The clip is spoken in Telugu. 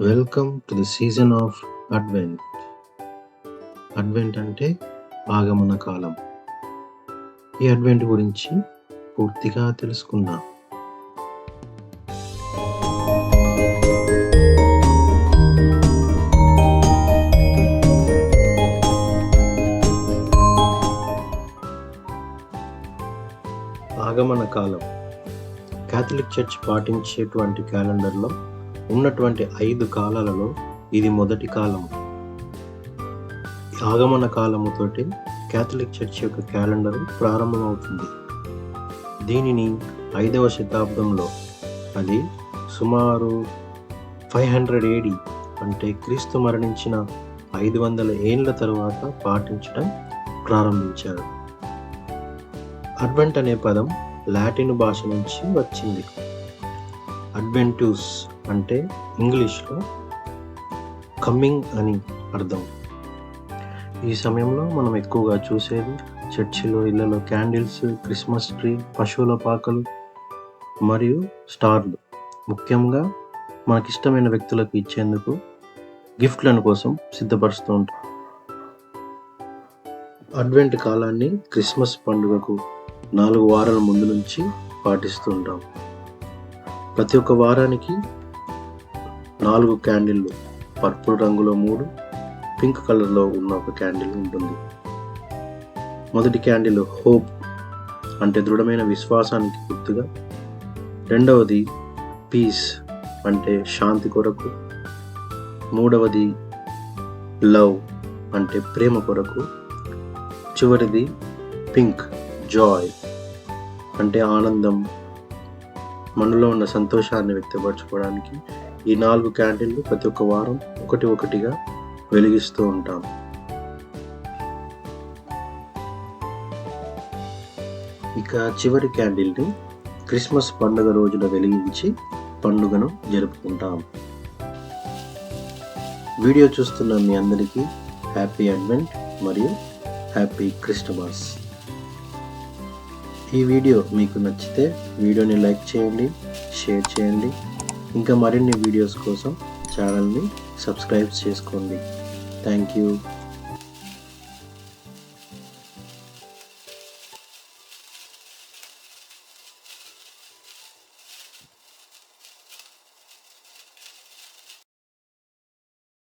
Welcome to the season of advent. Advent అంటే ఆగమన కాలం. ఈ అడ్వెంట్ గురించి పూర్తిగా తెలుసుకుందాం. ఆగమన కాలం కాథలిక్ చర్చ్ పాటించేటువంటి క్యాలెండర్లో ఉన్నటువంటి 5 కాలాలలో ఇది మొదటి కాలము. ఆగమన కాలముతోటి కాథలిక్ చర్చ్ యొక్క క్యాలెండర్ ప్రారంభమవుతుంది. దీనిని 5వ శతాబ్దంలో, అది సుమారు 500 AD అంటే క్రీస్తు మరణించిన 500 ఏళ్ల తరువాత పాటించడం ప్రారంభించారు. అడ్వెంట్ అనే పదం లాటిన్ భాష నుంచి వచ్చింది. అడ్వెంటూస్ అంటే ఇంగ్లీష్లో కమ్మింగ్ అని అర్థం. ఈ సమయంలో మనం ఎక్కువగా చూసేది చర్చిలో, ఇళ్లలో క్యాండిల్స్, క్రిస్మస్ ట్రీ, పశువుల పాకలు మరియు స్టార్లు. ముఖ్యంగా మనకిష్టమైన వ్యక్తులకు ఇచ్చేందుకు గిఫ్ట్లను కోసం సిద్ధపరుస్తూ ఉంటాం. అడ్వెంట్ కాలాన్ని క్రిస్మస్ పండుగకు 4 వారాల ముందు నుంచి పాటిస్తూ ఉంటాం. ప్రతి ఒక్క వారానికి 4 క్యాండిల్లు, పర్పుల్ రంగులో 3, పింక్ కలర్లో ఉన్న ఒక క్యాండిల్ ఉంటుంది. మొదటి క్యాండిల్ హోప్ అంటే దృఢమైన విశ్వాసానికి గుర్తుగా, రెండవది పీస్ అంటే శాంతి కొరకు, మూడవది లవ్ అంటే ప్రేమ కొరకు, చివరిది పింక్ జాయ్ అంటే ఆనందం, మనలో ఉన్న సంతోషాన్ని వ్యక్తపరచుకోవడానికి ఈ 4 క్యాండిల్లు ప్రతి ఒక్క వారం ఒకటిగా వెలిగిస్తూ ఉంటాం. ఇక చివరి క్యాండిల్ని క్రిస్మస్ పండుగ రోజున వెలిగించి పండుగను జరుపుకుంటాం. వీడియో చూస్తున్న మీ అందరికీ హ్యాపీ అడ్వెంట్ మరియు హ్యాపీ క్రిస్టమస్. ఈ వీడియో మీకు నచ్చితే వీడియోని లైక్ చేయండి, షేర్ చేయండి. ఇంకా మరిన్ని వీడియోస్ కోసం ఛానల్ని సబ్స్క్రైబ్ చేసుకోండి. Thank you.